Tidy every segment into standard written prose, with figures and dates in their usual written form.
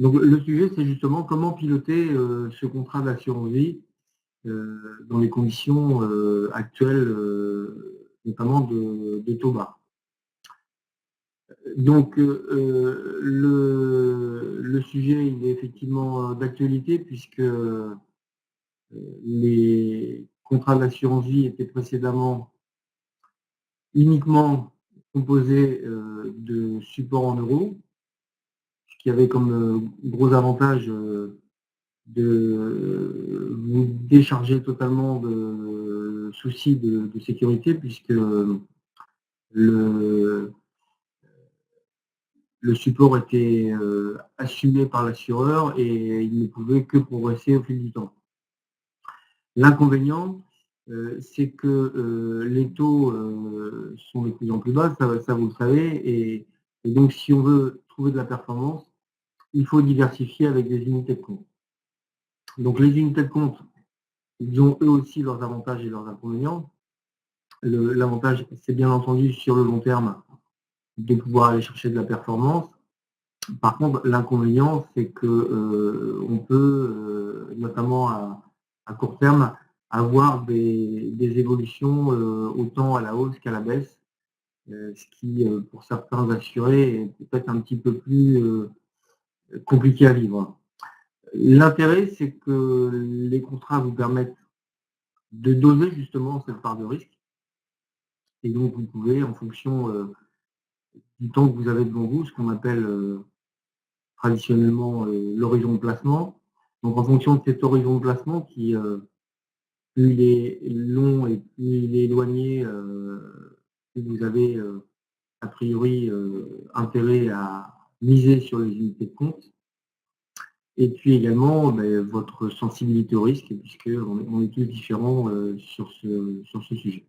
Donc le sujet, c'est justement comment piloter ce contrat d'assurance vie dans les conditions actuelles, notamment de taux bas. Donc le sujet, il est effectivement d'actualité puisque les contrats d'assurance vie étaient précédemment uniquement composés de supports en euros, ce qui avait comme gros avantage de vous décharger totalement de soucis de sécurité puisque le, le support était assumé par l'assureur et il ne pouvait que progresser au fil du temps. L'inconvénient, c'est que les taux sont de plus en plus bas, ça vous le savez, et donc si on veut trouver de la performance, il faut diversifier avec des unités de compte. Donc les unités de compte, ils ont eux aussi leurs avantages et leurs inconvénients. L'avantage, c'est bien entendu sur le long terme de pouvoir aller chercher de la performance. Par contre, l'inconvénient, c'est que on peut, notamment à court terme, avoir des évolutions autant à la hausse qu'à la baisse, ce qui, pour certains assurés, est peut-être un petit peu plus compliqué à vivre. L'intérêt, c'est que les contrats vous permettent de doser justement cette part de risque. Et donc, vous pouvez, en fonction du temps que vous avez devant vous, ce qu'on appelle traditionnellement l'horizon de placement. Donc, en fonction de cet horizon de placement qui, plus il est long et plus il est éloigné, plus vous avez a priori intérêt à miser sur les unités de compte. Et puis également votre sensibilité au risque, puisqu'on est tous différents sur ce sujet.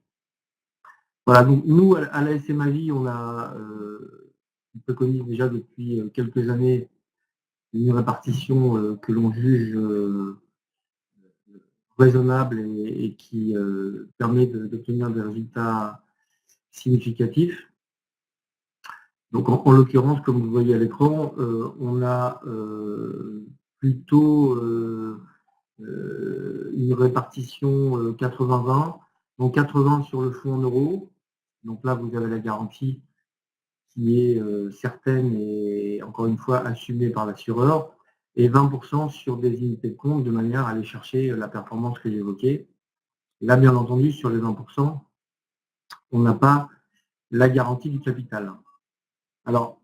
Voilà, donc nous, à la SMA Vie, on préconise déjà depuis quelques années une répartition que l'on juge raisonnable et qui permet d'obtenir des résultats significatifs. Donc en l'occurrence, comme vous voyez à l'écran, on a plutôt une répartition 80-20, donc 80 sur le fonds en euros. Donc là, vous avez la garantie qui est certaine et encore une fois assumée par l'assureur, et 20% sur des unités de compte de manière à aller chercher la performance que j'évoquais. Là, bien entendu, sur les 20%, on n'a pas la garantie du capital. Alors,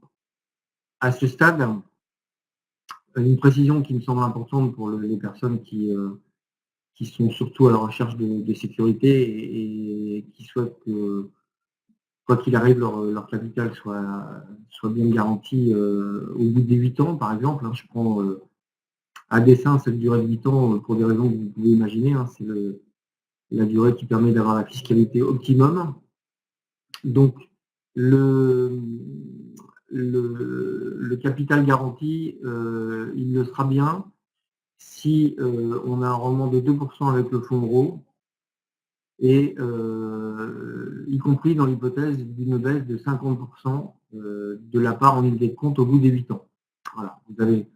à ce stade, une précision qui me semble importante pour les personnes qui sont surtout à la recherche de sécurité et qui souhaitent que, quoi qu'il arrive, leur capital soit bien garanti au bout des 8 ans, par exemple. Je prends à dessein cette durée de 8 ans pour des raisons que vous pouvez imaginer. C'est la durée qui permet d'avoir la fiscalité optimum. Donc, le capital garanti, il le sera bien si on a un rendement de 2% avec le fonds euro, et y compris dans l'hypothèse d'une baisse de 50% de la part en unité de compte au bout des 8 ans. Voilà, vous avez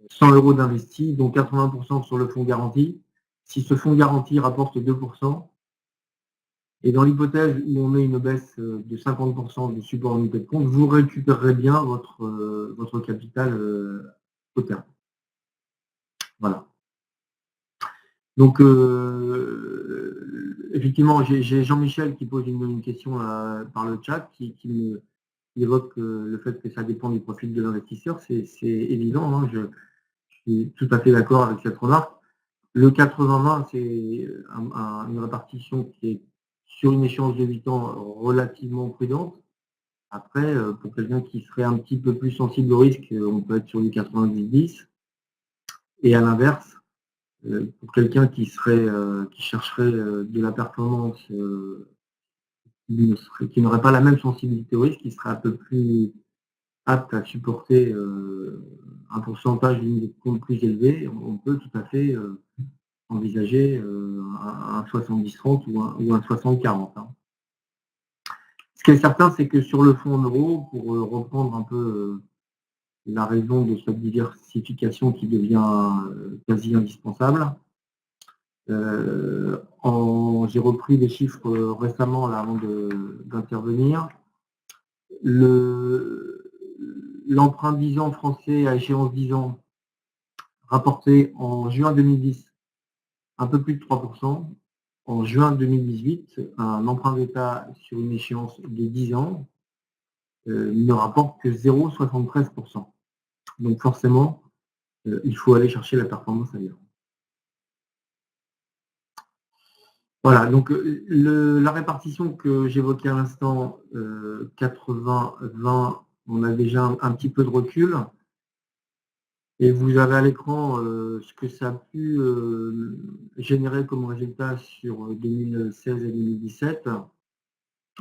100 € d'investis, dont 80% sur le fonds garanti. Si ce fonds garanti rapporte 2%, et dans l'hypothèse où on met une baisse de 50% du support en unité de compte, vous récupérerez bien votre capital au terme. Voilà. Donc, effectivement, j'ai Jean-Michel qui pose une question par le chat, qui évoque le fait que ça dépend du profil de l'investisseur. C'est évident, je suis tout à fait d'accord avec cette remarque. Le 80-20, c'est une répartition qui est sur une échéance de 8 ans relativement prudente. Après, pour quelqu'un qui serait un petit peu plus sensible au risque, on peut être sur du 90-10. Et à l'inverse, pour quelqu'un qui chercherait de la performance, qui n'aurait pas la même sensibilité au risque, qui serait un peu plus apte à supporter un pourcentage d'une compte plus élevé, on peut tout à fait envisager un 70-30 ou un 60-40. Ce qui est certain, c'est que sur le fonds en euros, pour reprendre un peu la raison de cette diversification qui devient quasi indispensable. J'ai repris des chiffres récemment là, avant d'intervenir. L'emprunt 10 ans français à échéance 10 ans rapporté en juin 2010 un peu plus de 3%. En juin 2018, un emprunt d'État sur une échéance de 10 ans ne rapporte que 0,73%. Donc forcément, il faut aller chercher la performance ailleurs. Voilà, donc la répartition que j'évoquais à l'instant, 80-20, on a déjà un petit peu de recul. Et vous avez à l'écran ce que ça a pu générer comme résultat sur 2016 et 2017.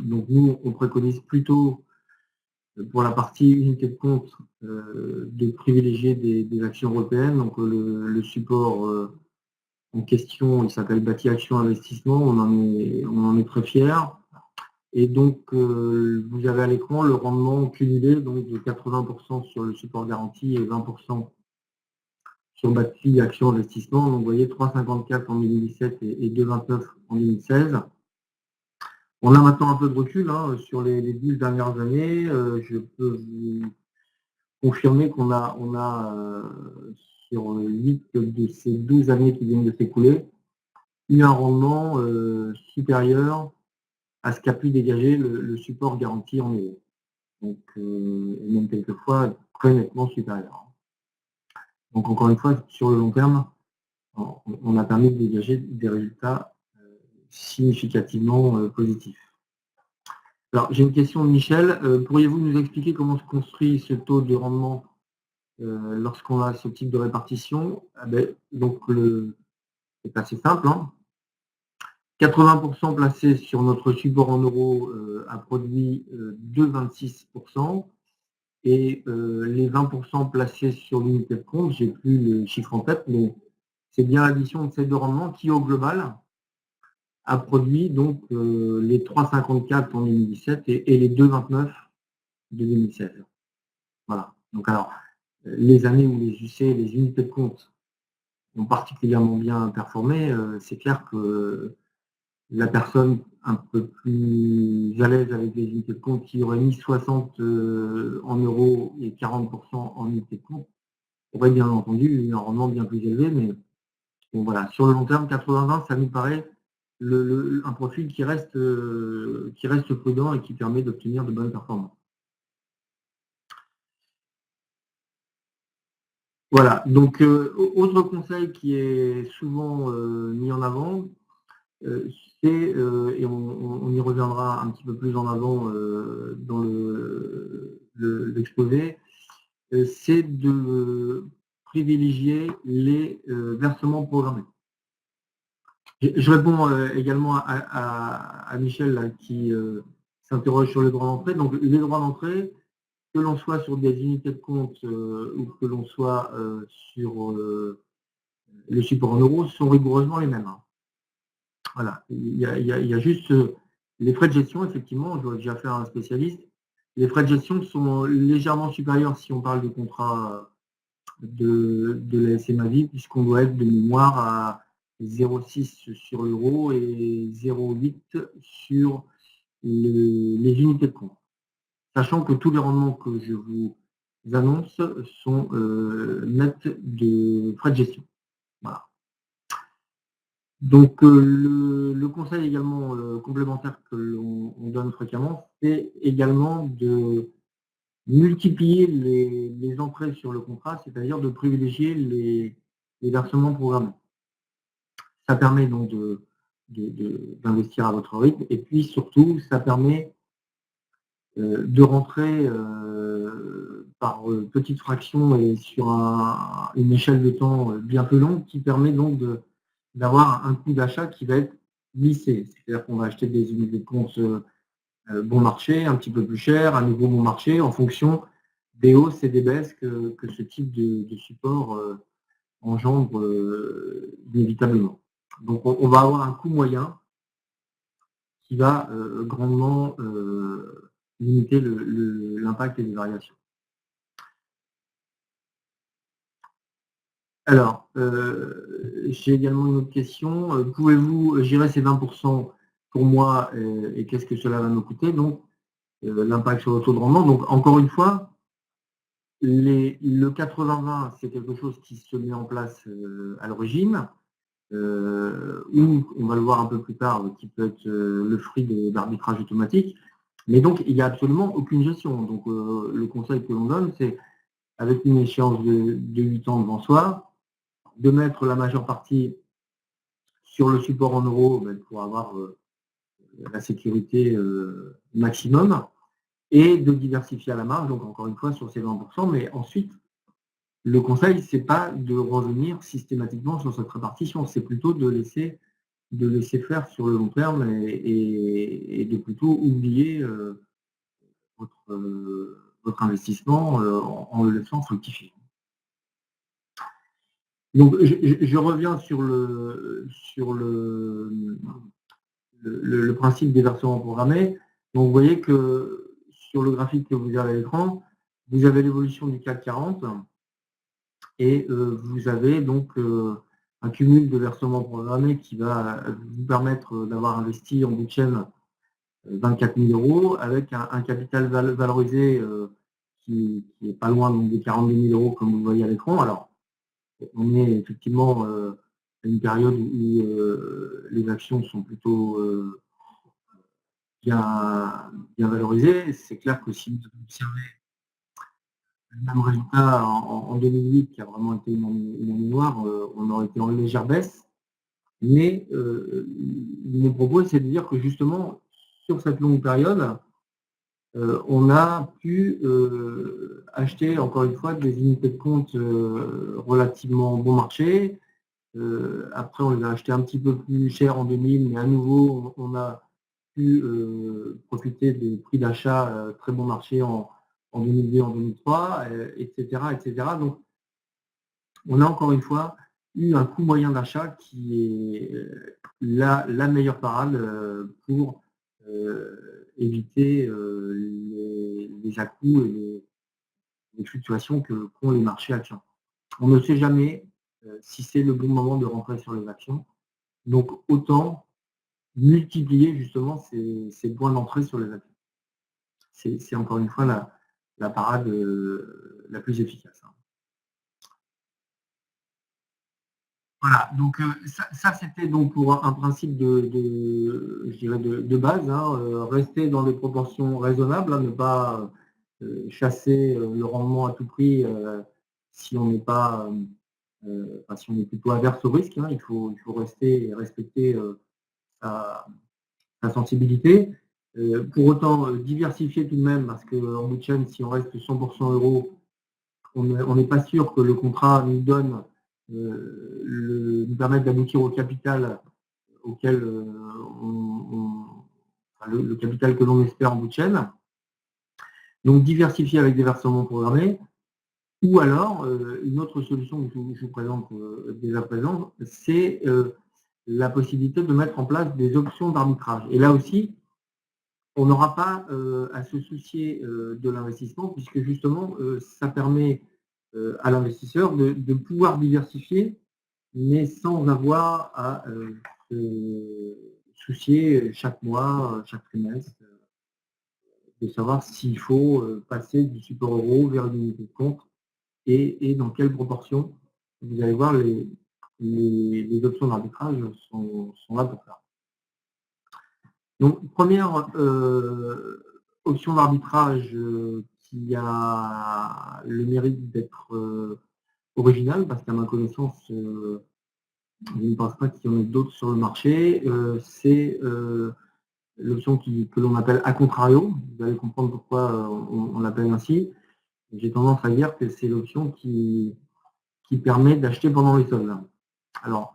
Donc nous, on préconise plutôt pour la partie unité de compte de privilégier des actions européennes. Donc le support en question, il s'appelle Bâti Action Investissement, on en est très fiers. Et donc vous avez à l'écran le rendement cumulé donc, de 80% sur le support garanti et 20% sur Bâti Action Investissement. Donc vous voyez 3,54 en 2017 et 2,29 en 2016. On a maintenant un peu de recul sur les 10 dernières années. Je peux vous confirmer qu'on a sur 8 de ces 12 années qui viennent de s'écouler, eu un rendement supérieur à ce qu'a pu dégager le support garanti en euros. Donc, et même quelquefois très nettement supérieur. Donc encore une fois, sur le long terme, on a permis de dégager des résultats significativement positifs. Alors, j'ai une question de Michel. Pourriez-vous nous expliquer comment se construit ce taux de rendement lorsqu'on a ce type de répartition? Donc, c'est assez simple. 80% placés sur notre support en euros a produit 2,26%. Et les 20% placés sur l'unité de compte, j'ai plus le chiffre en tête, mais c'est bien l'addition de ces deux rendements qui, au global, a produit donc les 3,54 en 2017 et les 2,29 de 2016. Voilà. Donc alors, les années où les UC, les unités de compte, ont particulièrement bien performé, c'est clair que la personne un peu plus à l'aise avec les unités de compte qui aurait mis 60 en euros et 40% en unités de compte aurait bien entendu un rendement bien plus élevé, mais bon, voilà, sur le long terme, 80-20, ça nous paraît un profil qui reste prudent et qui permet d'obtenir de bonnes performances. Voilà, donc autre conseil qui est souvent mis en avant, c'est, et on y reviendra un petit peu plus en avant dans l'exposé, c'est de privilégier les versements programmés. Je réponds également à Michel là, qui s'interroge sur les droits d'entrée. Donc les droits d'entrée, que l'on soit sur des unités de compte ou que l'on soit sur le support en euros, sont rigoureusement les mêmes. Voilà. Il y a juste les frais de gestion, effectivement, je dois déjà faire un spécialiste. Les frais de gestion sont légèrement supérieurs si on parle du contrat de la SMAVI, puisqu'on doit être de mémoire à 0,6 sur l'euro et 0,8 sur les unités de compte. Sachant que tous les rendements que je vous annonce sont nets de frais de gestion. Voilà. Donc le conseil également complémentaire que l'on donne fréquemment, c'est également de multiplier les entrées sur le contrat, c'est-à-dire de privilégier les versements programmés. Ça permet donc d'investir à votre rythme et puis surtout, ça permet de rentrer par petites fractions et sur une échelle de temps bien plus longue qui permet donc d'avoir un coût d'achat qui va être lissé. C'est-à-dire qu'on va acheter des unités de compte bon marché, un petit peu plus cher, un nouveau bon marché en fonction des hausses et des baisses que ce type de support engendre inévitablement. Donc on va avoir un coût moyen qui va grandement limiter l'impact des variations. Alors, j'ai également une autre question. Pouvez-vous gérer ces 20% pour moi et qu'est-ce que cela va me coûter? Donc, l'impact sur le taux de rendement. Donc, encore une fois, le 80-20, c'est quelque chose qui se met en place à l'origine, ou on va le voir un peu plus tard, qui peut être le fruit d'arbitrage automatique. Mais donc, il n'y a absolument aucune gestion. Donc, le conseil que l'on donne, c'est avec une échéance de 8 ans devant soi, de mettre la majeure partie sur le support en euros pour avoir la sécurité maximum et de diversifier à la marge, donc encore une fois sur ces 20%, mais ensuite, le conseil, c'est pas de revenir systématiquement sur cette répartition, c'est plutôt de laisser faire sur le long terme et de plutôt oublier votre investissement en le laissant fructifier. Donc, je reviens sur le principe des versements programmés. Donc, vous voyez que sur le graphique que vous avez à l'écran, vous avez l'évolution du CAC 40 et vous avez donc un cumul de versements programmés qui va vous permettre d'avoir investi en bout de chaîne 24 000 euros avec un capital valorisé qui est pas loin donc, des 42 000 euros comme vous le voyez à l'écran. Alors, on est effectivement à une période où les actions sont plutôt bien valorisées. C'est clair que si vous observez le même résultat en 2008, qui a vraiment été une année noire, on aurait été en légère baisse. Mais mon propos, c'est de dire que justement, sur cette longue période, on a pu acheter, encore une fois, des unités de compte relativement bon marché. Après, on les a achetés un petit peu plus cher en 2000, mais à nouveau, on a pu profiter des prix d'achat très bon marché en 2002, en 2003, etc., etc. Donc, on a encore une fois eu un coût moyen d'achat qui est la meilleure parade pour éviter les à-coups et les fluctuations qu'ont les marchés actions. On ne sait jamais si c'est le bon moment de rentrer sur les actions. Donc, autant multiplier justement ces points d'entrée sur les actions. C'est encore une fois la parade la plus efficace. Voilà, donc ça c'était donc pour un principe je dirais de base, rester dans des proportions raisonnables, ne pas chasser le rendement à tout prix si on n'est pas, si on est plutôt averse au risque. Il faut rester et respecter sa, sensibilité. Pour autant, diversifier tout de même, parce qu'en bout de chaîne, si on reste 100% euros, on n'est pas sûr que le contrat nous donne nous permettre d'aboutir au capital auquel le capital que l'on espère en bout de chaîne. Donc diversifier avec des versements programmés, ou alors une autre solution que je vous présente dès à présent, c'est la possibilité de mettre en place des options d'arbitrage. Et là aussi, on n'aura pas à se soucier de l'investissement, puisque justement, ça permet à l'investisseur de pouvoir diversifier, mais sans avoir à se soucier chaque mois, chaque trimestre, de savoir s'il faut passer du support euro vers une unité de compte et dans quelle proportion. Vous allez voir, les options d'arbitrage sont là pour ça. Donc, première option d'arbitrage qui a le mérite d'être originale, parce qu'à ma connaissance, je ne pense pas qu'il y en ait d'autres sur le marché, c'est l'option que l'on appelle a contrario. Vous allez comprendre pourquoi on l'appelle ainsi. J'ai tendance à dire que c'est l'option qui permet d'acheter pendant les soldes. Alors,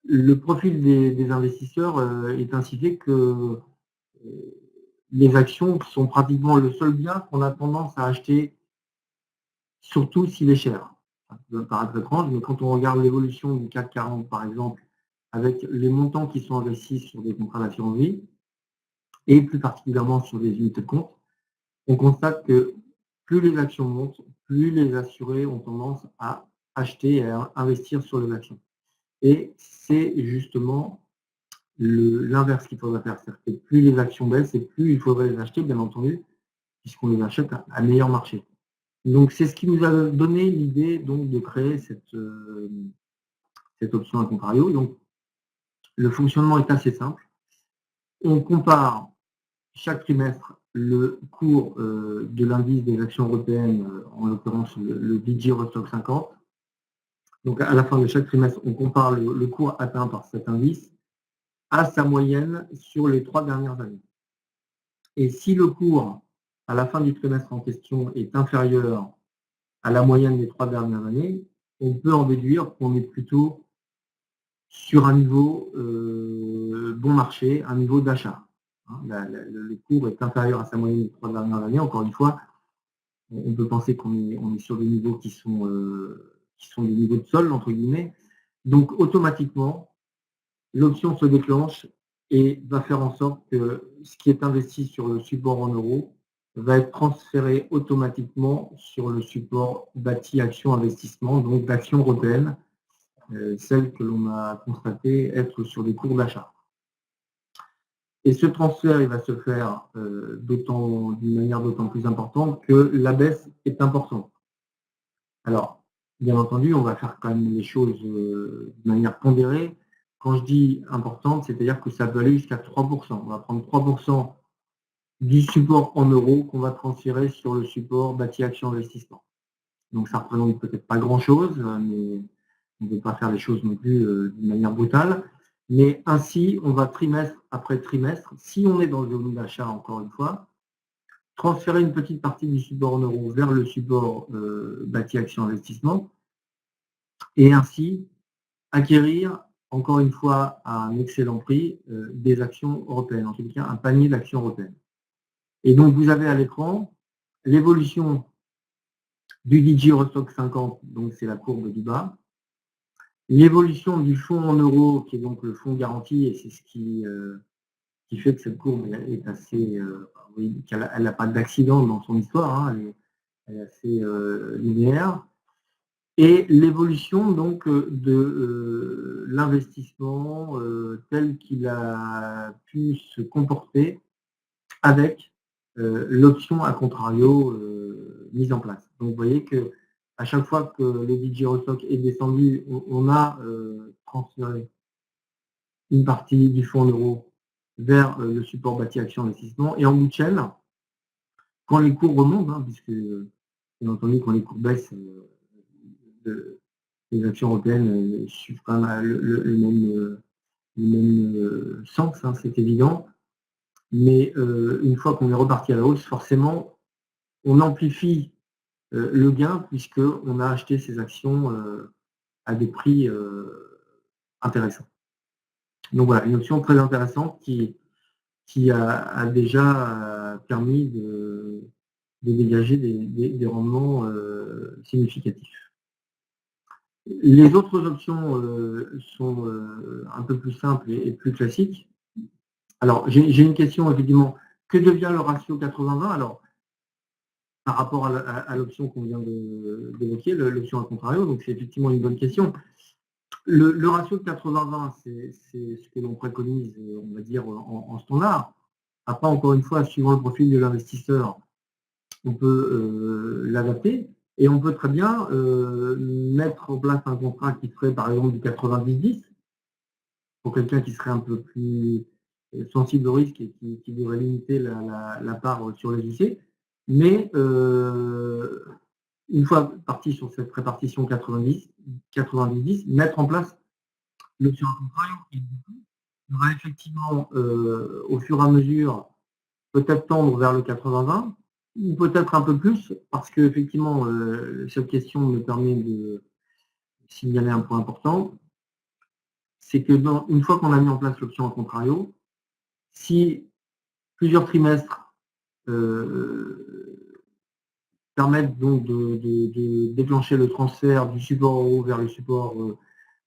le profil des investisseurs est ainsi fait que les actions sont pratiquement le seul bien qu'on a tendance à acheter, surtout s'il est cher. Ça peut paraître étrange, mais quand on regarde l'évolution du CAC 40, par exemple, avec les montants qui sont investis sur des contrats d'assurance vie, et plus particulièrement sur des unités de compte, on constate que plus les actions montent, plus les assurés ont tendance à acheter et investir sur les actions. Et c'est justement l'inverse qu'il faudrait faire. C'est-à-dire que plus les actions baissent et plus il faudrait les acheter, bien entendu, puisqu'on les achète à meilleur marché. Donc c'est ce qui nous a donné l'idée donc de créer cette option à contrario. Donc le fonctionnement est assez simple. On compare chaque trimestre le cours de l'indice des actions européennes, en l'occurrence le DG Eurostoxx 50. Donc à la fin de chaque trimestre, on compare le cours atteint par cet indice à sa moyenne sur les 3 dernières années. Et si le cours à la fin du trimestre en question est inférieur à la moyenne des 3 dernières années, on peut en déduire qu'on est plutôt sur un niveau bon marché, un niveau d'achat. Le cours est inférieur à sa moyenne des 3 dernières années. Encore une fois, on peut penser qu'on est sur des niveaux qui sont des niveaux de sol, entre guillemets. Donc, automatiquement, l'option se déclenche et va faire en sorte que ce qui est investi sur le support en euros va être transféré automatiquement sur le support bâti action investissement, donc d'actions européennes, celles que l'on a constaté être sur des cours d'achat. Et ce transfert, il va se faire d'une manière d'autant plus importante que la baisse est importante. Alors, bien entendu, on va faire quand même les choses de manière pondérée. Quand je dis importante, c'est-à-dire que ça peut aller jusqu'à 3%. On va prendre 3% du support en euros qu'on va transférer sur le support bâti action investissement. Donc ça représente peut-être pas grand-chose, mais on ne veut pas faire les choses non plus d'une manière brutale. Mais ainsi, on va trimestre après trimestre, si on est dans le volume d'achat, encore une fois, transférer une petite partie du support en euros vers le support bâti action investissement et ainsi acquérir, encore une fois, à un excellent prix, des actions européennes, en tout cas un panier d'actions européennes. Et donc, vous avez à l'écran l'évolution du DG Eurostoxx 50, donc c'est la courbe du bas, l'évolution du fonds en euros, qui est donc le fonds garanti, et c'est ce qui fait que cette courbe est assez, elle n'a pas d'accident dans son histoire, hein, elle est assez linéaire. Et l'évolution donc de l'investissement tel qu'il a pu se comporter avec l'option à contrario mise en place. Donc vous voyez que à chaque fois que le DG Eurostoxx est descendu, on a transféré une partie du fonds en euros vers le support bâti action investissement. Et en bout de chaîne, quand les cours remontent, hein, puisque bien entendu quand les cours baissent, les actions européennes suivent quand même le même sens, hein, c'est évident. Mais une fois qu'on est reparti à la hausse, forcément, on amplifie le gain puisqu'on a acheté ces actions à des prix intéressants. Donc voilà, une option très intéressante qui a déjà permis de dégager des rendements significatifs. Les autres options sont un peu plus simples et plus classiques. Alors, j'ai une question, effectivement. Que devient le ratio 80-20? Alors, par rapport à l'option qu'on vient d'évoquer, l'option à contrario, donc c'est effectivement une bonne question. Le ratio de 80-20, c'est ce que l'on préconise, on va dire, en standard. Après, encore une fois, suivant le profil de l'investisseur, on peut l'adapter et on peut très bien mettre en place un contrat qui ferait par exemple du 90-10 pour quelqu'un qui serait un peu plus sensible au risque et qui devrait limiter la part sur les UC. Mais une fois parti sur cette répartition 90-10, mettre en place l'option à contrario qui va effectivement au fur et à mesure peut-être tendre vers le 80-20 ou peut-être un peu plus parce que effectivement cette question me permet de signaler un point important, c'est que une fois qu'on a mis en place l'option à contrario, si plusieurs trimestres permettent donc de déclencher le transfert du support euro vers le support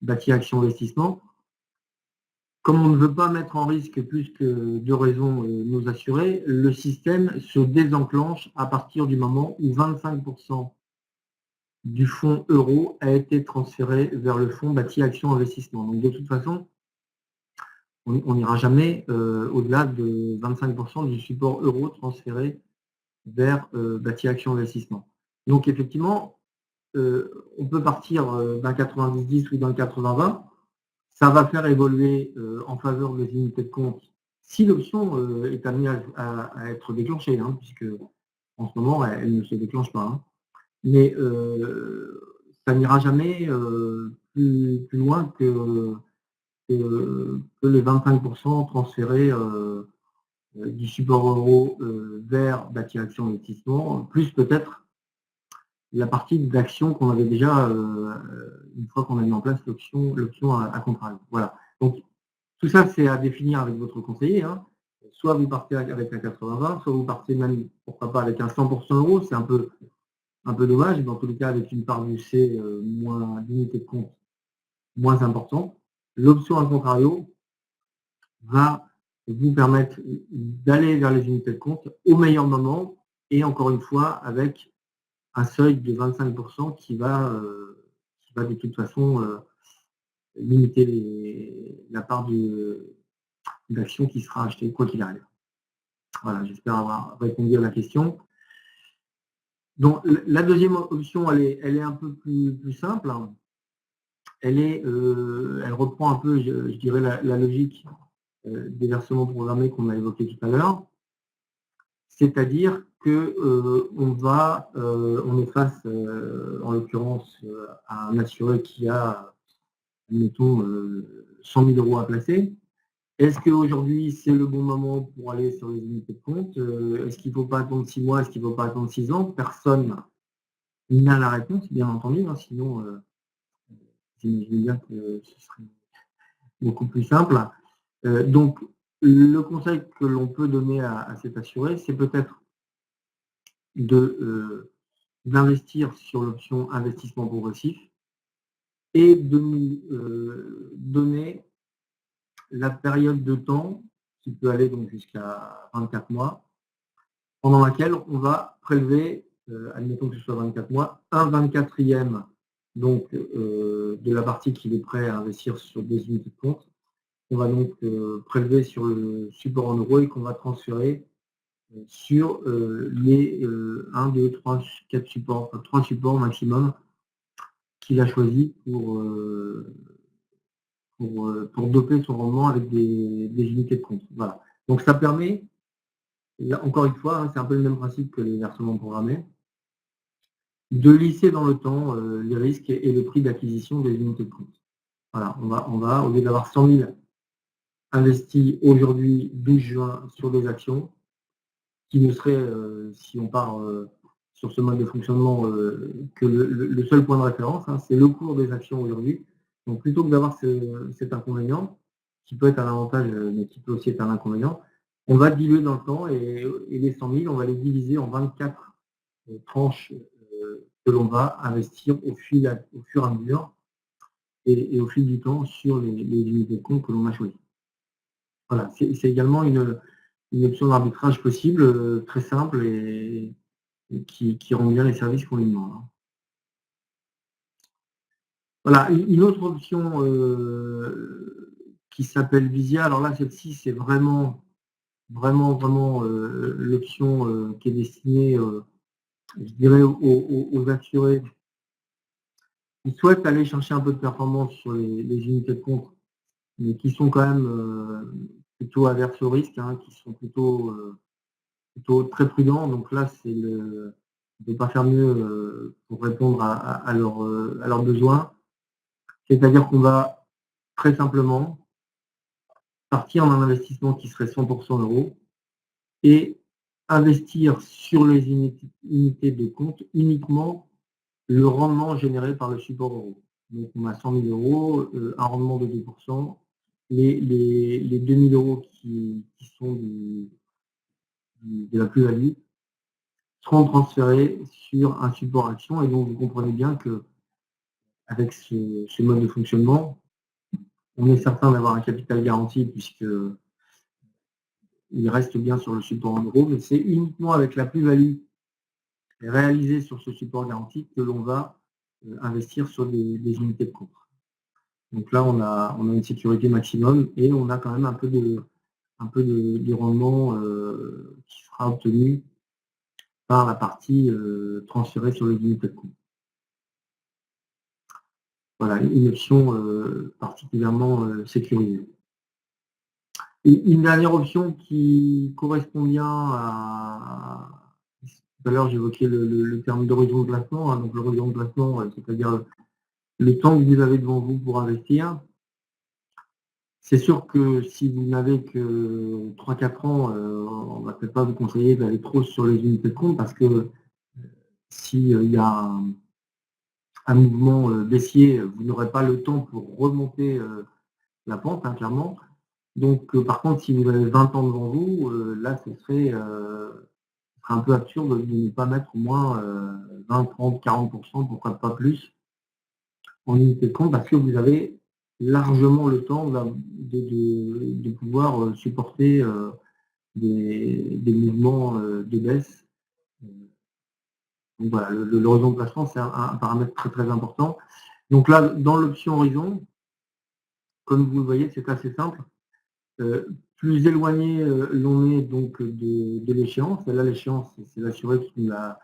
bâti action investissement, comme on ne veut pas mettre en risque plus que de raison nos assurés, le système se désenclenche à partir du moment où 25% du fonds euro a été transféré vers le fonds bâti action investissement. Donc de toute façon, on n'ira jamais au-delà de 25% du support euro transféré vers bâti action investissement. Donc effectivement, on peut partir d'un 90-10 ou d'un 80-20. Ça va faire évoluer en faveur des unités de compte si l'option est amenée à être déclenchée, hein, puisque en ce moment, elle ne se déclenche pas. Hein. Mais ça n'ira jamais plus loin que les 25% transférés du support euro vers bâti action investissement, plus peut-être la partie d'action qu'on avait déjà une fois qu'on a mis en place l'option à contrario. Voilà. Donc tout ça, c'est à définir avec votre conseiller. Hein. Soit vous partez avec un 80-20, soit vous partez même, pourquoi pas, avec un 100% euro. C'est un peu dommage. Dans tous les cas, avec une part du C moins d'unité de compte moins importante. L'option à contrario va vous permettre d'aller vers les unités de compte au meilleur moment et encore une fois avec un seuil de 25% qui va de toute façon limiter la part d'action qui sera achetée quoi qu'il arrive. Voilà, j'espère avoir répondu à la question. Donc la deuxième option, elle est un peu plus simple. Elle reprend un peu, je dirais, la logique des versements programmés qu'on a évoqué tout à l'heure. C'est-à-dire on est face, en l'occurrence, à un assuré qui a, admettons, 100 000 euros à placer. Est-ce qu'aujourd'hui, c'est le bon moment pour aller sur les unités de compte? Est-ce qu'il ne faut pas attendre 6 mois? Est-ce qu'il ne faut pas attendre 6 ans? Personne n'a la réponse, bien entendu. Hein, sinon, j'imagine bien que ce serait beaucoup plus simple. Donc, le conseil que l'on peut donner à cet assuré, c'est peut-être d'investir sur l'option investissement progressif et de nous donner la période de temps qui peut aller donc jusqu'à 24 mois, pendant laquelle on va prélever, admettons que ce soit 24 mois, un 24e donc, de la partie qu'il est prêt à investir sur des unités de compte. On va donc prélever sur le support en euros et qu'on va transférer sur les 1, 2, 3, 4 supports, 3 supports maximum qu'il a choisi pour doper son rendement avec des unités de compte. Voilà. Donc ça permet, encore une fois, hein, c'est un peu le même principe que les versements programmés, de lisser dans le temps les risques et le prix d'acquisition des unités de compte. Voilà, on va au lieu d'avoir 100 000 investis aujourd'hui, 12 juin, sur des actions, qui ne serait, si on part sur ce mode de fonctionnement, que le seul point de référence, hein, c'est le cours des actions aujourd'hui. Donc plutôt que d'avoir cet inconvénient, qui peut être un avantage, mais qui peut aussi être un inconvénient, on va diluer dans le temps et les 100 000, on va les diviser en 24 tranches que l'on va investir au fur et à mesure et au fil du temps sur les unités de compte que l'on a choisies. Voilà, c'est également une option d'arbitrage possible, très simple et qui rend bien les services qu'on lui demande. Voilà, une autre option qui s'appelle Visia. Alors là, celle-ci, c'est vraiment l'option qui est destinée, je dirais, aux assurés qui souhaitent aller chercher un peu de performance sur les unités de compte, mais qui sont quand même plutôt averses au risque, hein, qui sont plutôt très prudents. Donc là, c'est de ne pas faire mieux pour répondre à leurs besoins. C'est-à-dire qu'on va très simplement partir en un investissement qui serait 100% euros et investir sur les unités de compte uniquement le rendement généré par le support euro. Donc on a 100 000 euros, un rendement de 2%. Les 2 000 euros qui sont de la plus-value seront transférés sur un support action. Et donc vous comprenez bien que avec ce mode de fonctionnement, on est certain d'avoir un capital garanti puisque il reste bien sur le support en euros, mais c'est uniquement avec la plus-value réalisée sur ce support garanti que l'on va investir sur des unités de compte. Donc là, on a une sécurité maximum et on a quand même un peu de rendement qui sera obtenu par la partie transférée sur les unités de compte. Voilà, une option particulièrement sécurisée. Une dernière option qui correspond bien à... Tout à l'heure, j'évoquais le terme d'horizon de placement. Donc l'horizon de placement, c'est-à-dire le temps que vous avez devant vous pour investir. C'est sûr que si vous n'avez que 3-4 ans, on ne va peut-être pas vous conseiller d'aller trop sur les unités de compte parce que s'il y a un mouvement baissier, vous n'aurez pas le temps pour remonter la pente, hein, clairement. Donc, par contre, si vous avez 20 ans devant vous, là, ce serait un peu absurde de ne pas mettre au moins 20, 30, 40%, pourquoi pas plus, en unité de compte, parce que vous avez largement le temps de pouvoir supporter des mouvements de baisse. Donc voilà, l'horizon de placement, c'est un paramètre très très important. Donc là, dans l'option horizon, comme vous le voyez, c'est assez simple. Plus éloigné l'on est donc de l'échéance, là l'échéance, c'est l'assuré qui la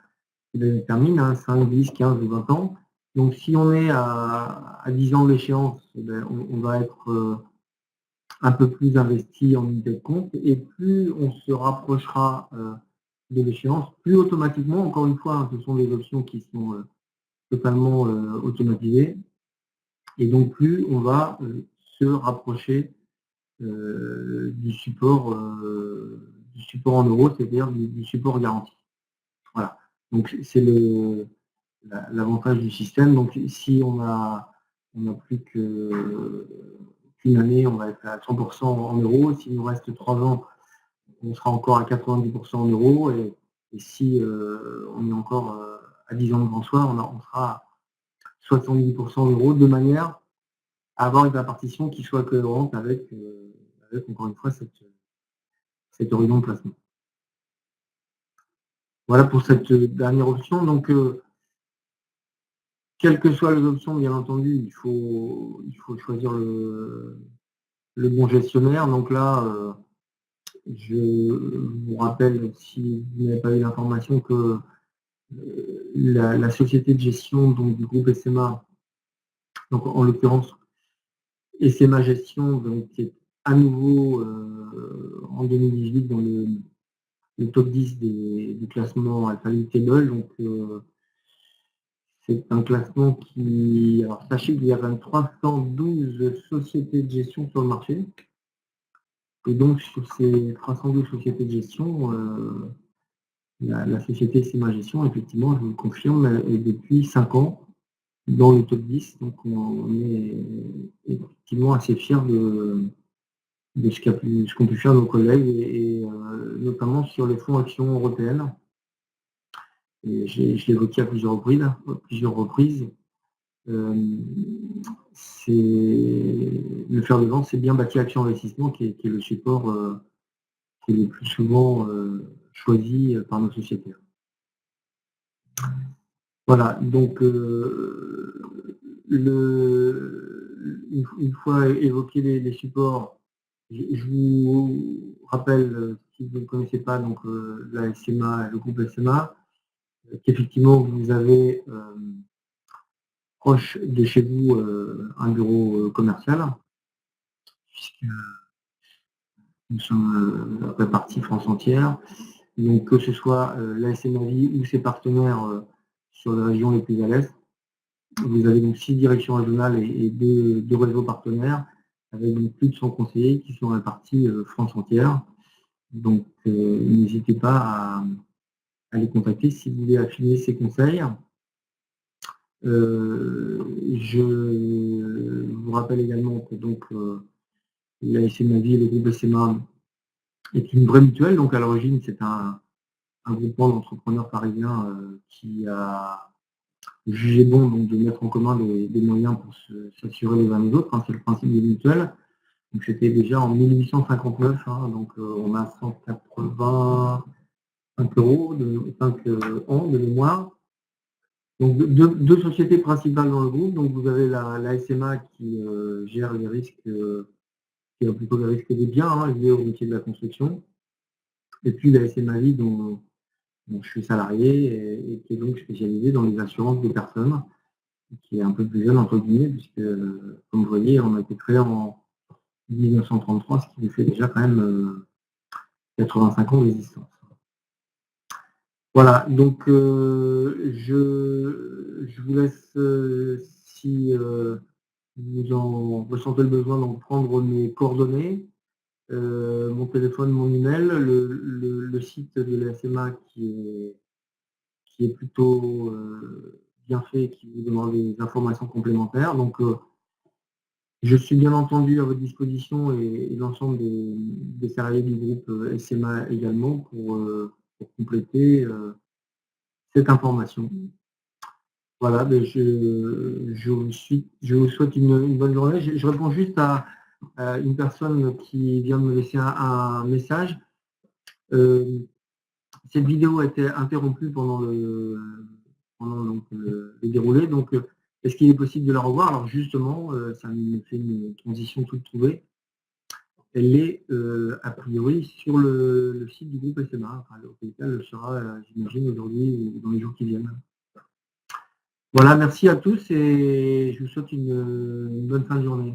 détermine, hein, 5, 10, 15 ou 20 ans. Donc si on est à 10 ans de l'échéance, on va être un peu plus investi en unité de compte, et plus on se rapprochera de l'échéance, plus automatiquement, encore une fois, hein, ce sont des options qui sont totalement automatisées, et donc plus on va se rapprocher du support en euros, c'est-à-dire du support garanti. Voilà. Donc c'est l'avantage du système. Donc si on a plus qu'une année, on va être à 100% en euros. S'il nous reste 3 ans, on sera encore à 90% en euros. Et si on est encore à 10 ans de grand soir, on sera à 70% en euros, de manière à avoir une répartition qui soit cohérente avec encore une fois, cet horizon de placement. Voilà pour cette dernière option. Donc, quelles que soient les options, bien entendu, il faut choisir le bon gestionnaire. Donc là, je vous rappelle, si vous n'avez pas eu l'information, que la société de gestion donc, du groupe SMA, donc en l'occurrence SMA Gestion, donc, qui est à nouveau en 2018 dans le top 10 du classement Alpha League Table. Donc, c'est un classement qui... Alors, sachez qu'il y a 312 sociétés de gestion sur le marché. Et donc, sur ces 312 sociétés de gestion, la société SMA Gestion, effectivement, je vous le confirme, est depuis 5 ans dans le top 10. Donc, on est effectivement assez fiers de ce qu'ont pu faire nos collègues, et notamment sur les fonds actions européennes. Et je l'ai évoqué à plusieurs reprises. C'est le fer de lance, c'est bien bâti action investissement qui est le support qui est le plus souvent choisi par nos sociétaires. Voilà, donc une fois évoqué les supports, je vous rappelle, si vous ne connaissez pas, donc la SMA, le groupe SMA, qu'effectivement vous avez proche de chez vous un bureau commercial, puisque nous sommes répartis France entière. Donc que ce soit la SMA Vie ou ses partenaires sur les régions les plus à l'est, vous avez donc 6 directions régionales et 2 réseaux partenaires, avec donc plus de 100 conseillers qui sont répartis France entière. Donc n'hésitez pas à les contacter si vous voulez affiner ces conseils. Je vous rappelle également que donc la SMA Vie et le groupe SMA est une vraie mutuelle. Donc à l'origine, c'est un groupement d'entrepreneurs parisiens qui a jugé bon donc, de mettre en commun des moyens pour s'assurer les uns les autres. Hein, c'est le principe des mutuelles. Donc c'était déjà en 1859. Hein, donc on a 185 € de 5 ans de mémoire. Donc, deux sociétés principales dans le groupe. Donc, vous avez la SMA qui gère les risques, qui a plutôt les risques des biens, liés au métier de la construction. Et puis la SMA Vie dont je suis salarié et qui est donc spécialisée dans les assurances des personnes, qui est un peu plus jeune entre guillemets, puisque, comme vous voyez, on a été créé en 1933, ce qui fait déjà quand même 85 ans d'existence. Voilà, donc je vous laisse, si vous en ressentez le besoin, d'en prendre mes coordonnées, mon téléphone, mon email, le site de la SMA qui est plutôt bien fait, qui vous demande des informations complémentaires. Donc, je suis bien entendu à votre disposition et l'ensemble des salariés du groupe SMA également pour compléter cette information. Voilà, ben je vous souhaite une bonne journée. Je réponds juste à une personne qui vient de me laisser un message. Cette vidéo a été interrompue pendant le déroulé, donc est-ce qu'il est possible de la revoir? Alors justement, ça me fait une transition toute trouvée. Elle est a priori sur le site du groupe SMA, enfin, auquel cas elle sera, j'imagine, aujourd'hui ou dans les jours qui viennent. Voilà, merci à tous et je vous souhaite une bonne fin de journée.